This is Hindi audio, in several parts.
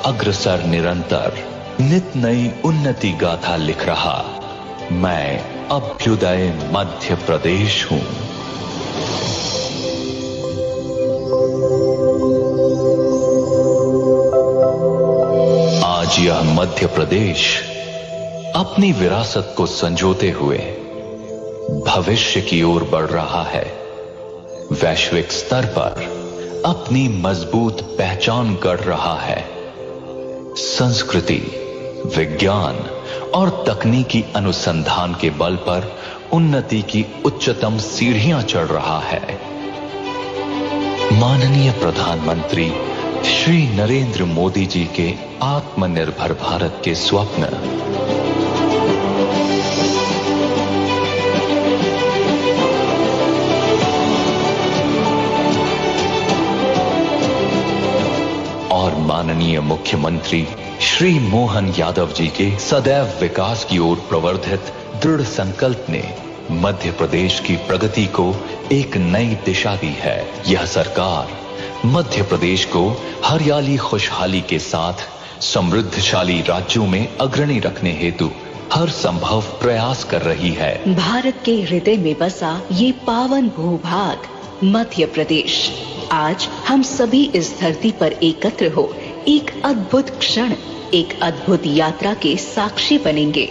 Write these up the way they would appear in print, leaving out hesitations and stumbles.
अग्रसर निरंतर नित नई उन्नति गाथा लिख रहा मैं अभ्युदय मध्य प्रदेश हूं। आज यह मध्य प्रदेश अपनी विरासत को संजोते हुए भविष्य की ओर बढ़ रहा है। वैश्विक स्तर पर अपनी मजबूत पहचान गढ़ रहा है। संस्कृति, विज्ञान और तकनीकी अनुसंधान के बल पर उन्नति की उच्चतम सीढ़ियां चढ़ रहा है। माननीय प्रधानमंत्री श्री नरेंद्र मोदी जी के आत्मनिर्भर भारत के स्वप्न और माननीय मुख्यमंत्री श्री मोहन यादव जी के सदैव विकास की ओर प्रवर्धित दृढ़ संकल्प ने मध्य प्रदेश की प्रगति को एक नई दिशा दी है। यह सरकार मध्य प्रदेश को हरियाली खुशहाली के साथ समृद्धशाली राज्यों में अग्रणी रखने हेतु हर संभव प्रयास कर रही है। भारत के हृदय में बसा ये पावन भूभाग मध्य प्रदेश आज हम सभी इस धरती पर एकत्र हो एक अद्भुत क्षण, एक अद्भुत यात्रा के साक्षी बनेंगे।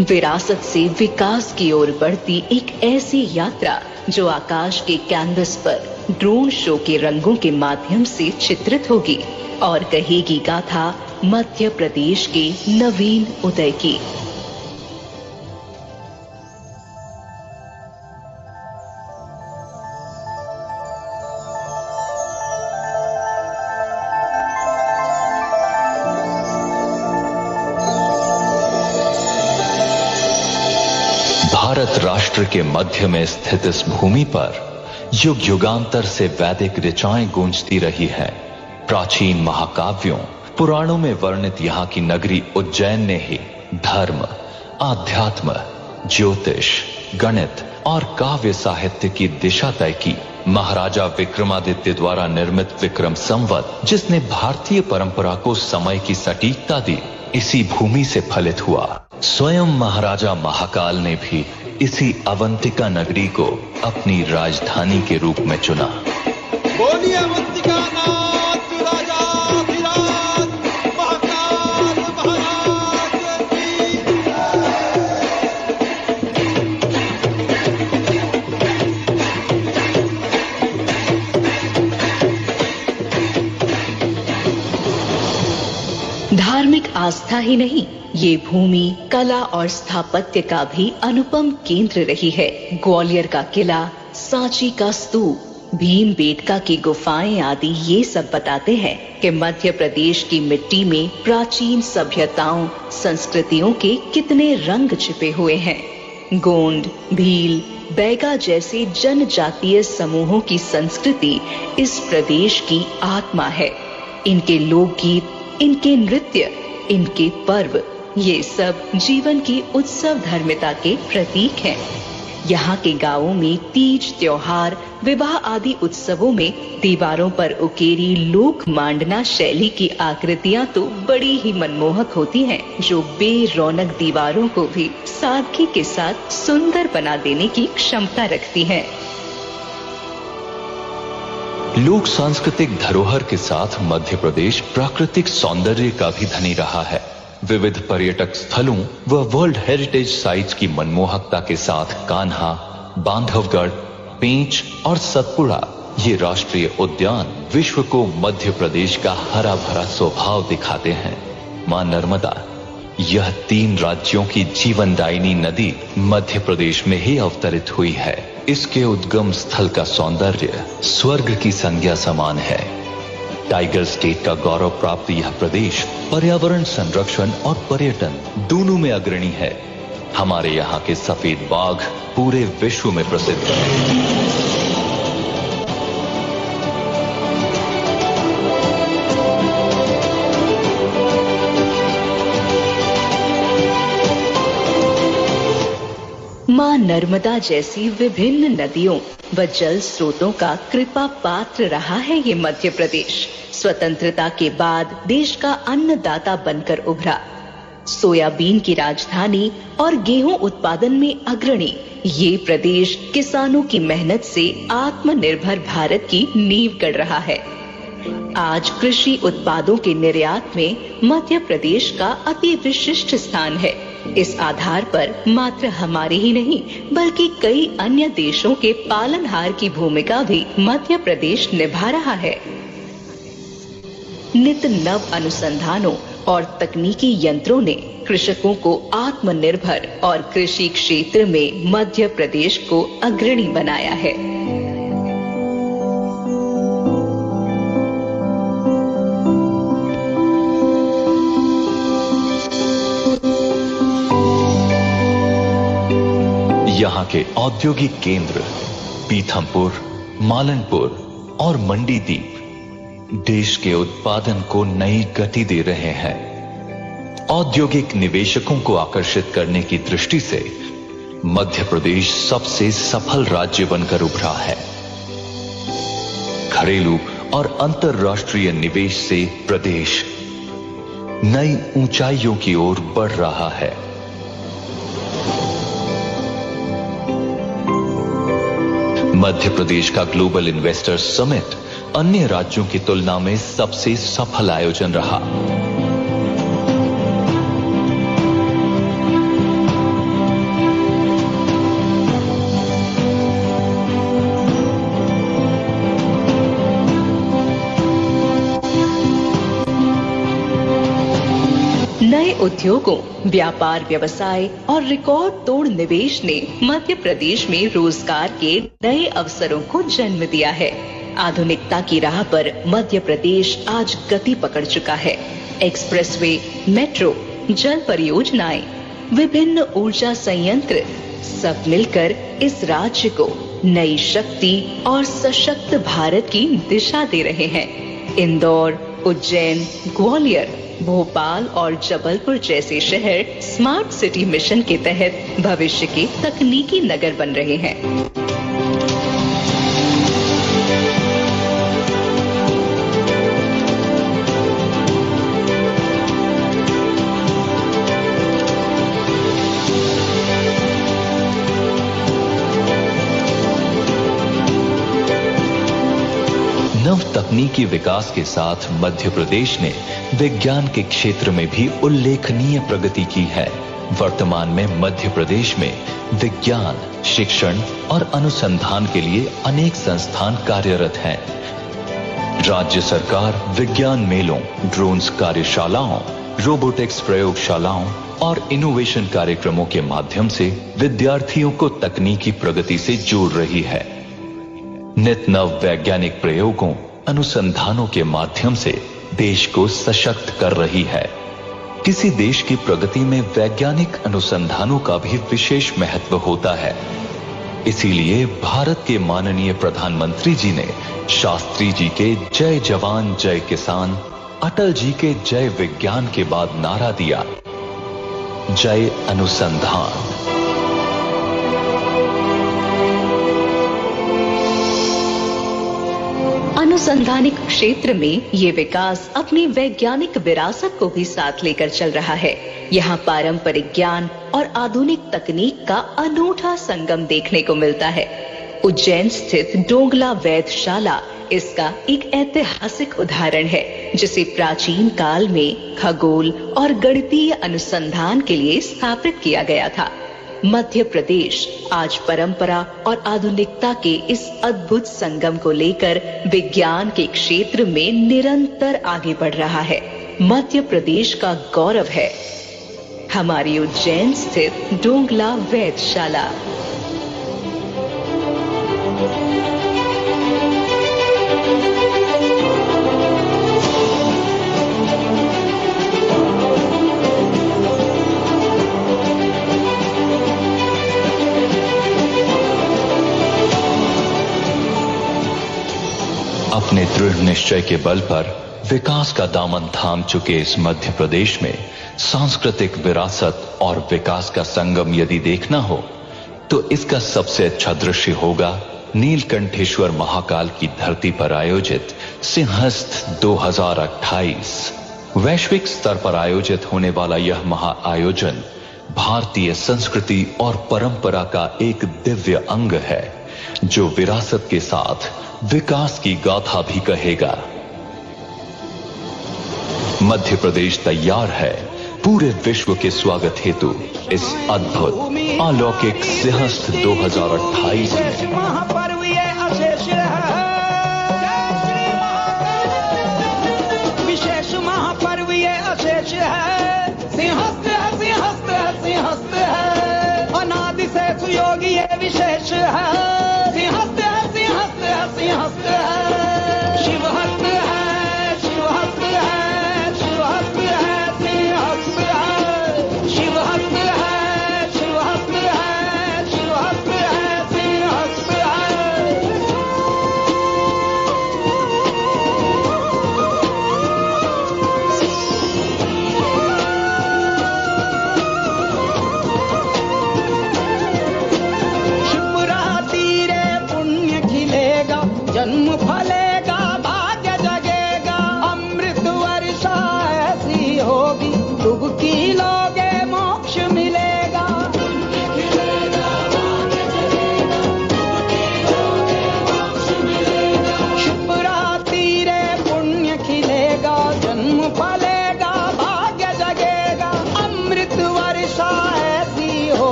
विरासत से विकास की ओर बढ़ती एक ऐसी यात्रा जो आकाश के कैनवस पर ड्रोन शो के रंगों के माध्यम से चित्रित होगी और कहेगी गाथा मध्य प्रदेश के नवीन उदय की। भारत राष्ट्र के मध्य में स्थित इस भूमि पर युग युगांतर से वैदिक ऋचाएं गूंजती रही है। प्राचीन महाकाव्यों, पुराणों में वर्णित यहाँ की नगरी उज्जैन ने ही धर्म, आध्यात्म, ज्योतिष, गणित और काव्य साहित्य की दिशा तय की। महाराजा विक्रमादित्य द्वारा निर्मित विक्रम संवत, जिसने भारतीय परंपरा को समय की सटीकता दी, इसी भूमि से फलित हुआ। स्वयं महाराजा महाकाल ने भी इसी अवंतिका नगरी को अपनी राजधानी के रूप में चुना। बोलिए अवंतिका नाथ राजाधिराज महाकाल महाराज की। धार्मिक आस्था ही नहीं, ये भूमि कला और स्थापत्य का भी अनुपम केंद्र रही है। ग्वालियर का किला, सांची का स्तूप, भीमबेटका की गुफाएं आदि ये सब बताते हैं कि मध्य प्रदेश की मिट्टी में प्राचीन सभ्यताओं, संस्कृतियों के कितने रंग छिपे हुए हैं। गोंड, भील, बैगा जैसे जनजातीय समूहों की संस्कृति इस प्रदेश की आत्मा है। इनके लोकगीत, इनके नृत्य, इनके पर्व, ये सब जीवन की उत्सव धर्मिता के प्रतीक हैं। यहाँ के गांवों में तीज, त्योहार, विवाह आदि उत्सवों में दीवारों पर उकेरी लोक मांडना शैली की आकृतियां तो बड़ी ही मनमोहक होती हैं, जो बेरौनक दीवारों को भी सादगी के साथ सुंदर बना देने की क्षमता रखती हैं। लोक सांस्कृतिक धरोहर के साथ मध्य प्रदेश प्राकृतिक सौंदर्य का भी धनी रहा है। विविध पर्यटक स्थलों व वर्ल्ड हेरिटेज साइट्स की मनमोहकता के साथ कान्हा, बांधवगढ़, पेंच और सतपुड़ा ये राष्ट्रीय उद्यान विश्व को मध्य प्रदेश का हरा भरा स्वभाव दिखाते हैं। मां नर्मदा, यह 3 राज्यों की जीवनदायिनी नदी मध्य प्रदेश में ही अवतरित हुई है। इसके उद्गम स्थल का सौंदर्य स्वर्ग की संज्ञा समान है। टाइगर स्टेट का गौरव प्राप्त यह प्रदेश पर्यावरण संरक्षण और पर्यटन दोनों में अग्रणी है। हमारे यहाँ के सफेद बाघ पूरे विश्व में प्रसिद्ध हैं। मां नर्मदा जैसी विभिन्न नदियों व जल स्रोतों का कृपा पात्र रहा है ये मध्य प्रदेश। स्वतंत्रता के बाद देश का अन्नदाता बनकर उभरा। सोयाबीन की राजधानी और गेहूं उत्पादन में अग्रणी ये प्रदेश किसानों की मेहनत से आत्मनिर्भर भारत की नींव गढ़ रहा है। आज कृषि उत्पादों के निर्यात में मध्य प्रदेश का अति विशिष्ट स्थान है। इस आधार पर मात्र हमारे ही नहीं बल्कि कई अन्य देशों के पालनहार की भूमिका भी मध्य प्रदेश निभा रहा है। नित नव अनुसंधानों और तकनीकी यंत्रों ने कृषकों को आत्मनिर्भर और कृषि क्षेत्र में मध्य प्रदेश को अग्रणी बनाया है। यहाँ के औद्योगिक केंद्र पीथमपुर, मालनपुर और मंडीदीप देश के उत्पादन को नई गति दे रहे हैं। औद्योगिक निवेशकों को आकर्षित करने की दृष्टि से मध्य प्रदेश सबसे सफल राज्य बनकर उभरा है। घरेलू और अंतर्राष्ट्रीय निवेश से प्रदेश नई ऊंचाइयों की ओर बढ़ रहा है। मध्य प्रदेश का ग्लोबल इन्वेस्टर्स समिट अन्य राज्यों की तुलना में सबसे सफल आयोजन रहा। नए उद्योगों, व्यापार व्यवसाय और रिकॉर्ड तोड़ निवेश ने मध्य प्रदेश में रोजगार के नए अवसरों को जन्म दिया है। आधुनिकता की राह पर मध्य प्रदेश आज गति पकड़ चुका है। एक्सप्रेसवे, मेट्रो, जल परियोजनाएं, विभिन्न ऊर्जा संयंत्र सब मिलकर इस राज्य को नई शक्ति और सशक्त भारत की दिशा दे रहे हैं। इंदौर, उज्जैन, ग्वालियर, भोपाल और जबलपुर जैसे शहर स्मार्ट सिटी मिशन के तहत भविष्य के तकनीकी नगर बन रहे हैं। नव तकनीकी विकास के साथ मध्य प्रदेश ने विज्ञान के क्षेत्र में भी उल्लेखनीय प्रगति की है। वर्तमान में मध्य प्रदेश में विज्ञान, शिक्षण और अनुसंधान के लिए अनेक संस्थान कार्यरत हैं। राज्य सरकार विज्ञान मेलों, ड्रोन्स कार्यशालाओं, रोबोटिक्स प्रयोगशालाओं और इनोवेशन कार्यक्रमों के माध्यम से विद्यार्थियों को तकनीकी प्रगति से जोड़ रही है। नित नव वैज्ञानिक प्रयोगों, अनुसंधानों के माध्यम से देश को सशक्त कर रही है। किसी देश की प्रगति में वैज्ञानिक अनुसंधानों का भी विशेष महत्व होता है। इसीलिए भारत के माननीय प्रधानमंत्री जी ने शास्त्री जी के जय जवान जय किसान, अटल जी के जय विज्ञान के बाद नारा दिया, जय अनुसंधान। अनुसंधानिक क्षेत्र में ये विकास अपनी वैज्ञानिक विरासत को भी साथ लेकर चल रहा है। यहाँ पारंपरिक ज्ञान और आधुनिक तकनीक का अनूठा संगम देखने को मिलता है। उज्जैन स्थित डोंगला वेधशाला इसका एक ऐतिहासिक उदाहरण है, जिसे प्राचीन काल में खगोल और गणितीय अनुसंधान के लिए स्थापित किया गया था। मध्य प्रदेश आज परंपरा और आधुनिकता के इस अद्भुत संगम को लेकर विज्ञान के क्षेत्र में निरंतर आगे बढ़ रहा है। मध्य प्रदेश का गौरव है हमारी उज्जैन स्थित डोंगला वेधशाला। अपने दृढ़ निश्चय के बल पर विकास का दामन थाम चुके इस मध्य प्रदेश में सांस्कृतिक विरासत और विकास का संगम यदि देखना हो तो इसका सबसे अच्छा दृश्य होगा नीलकंठेश्वर महाकाल की धरती पर आयोजित सिंहस्थ 2028। वैश्विक स्तर पर आयोजित होने वाला यह महाआयोजन भारतीय संस्कृति और परंपरा का एक दिव्य अंग है, जो विरासत के साथ विकास की गाथा भी कहेगा। मध्य प्रदेश तैयार है पूरे विश्व के स्वागत हेतु इस अद्भुत अलौकिक सिंहस्थ 2028 में। महापर्व ये अशेष है, विशेष महापर्व ये अशेष है। सिंहस्थ है, सिंहस्थ है, सिंहस्थ है, अनादि से सुयोगी ये विशेष है। सिंहस्थ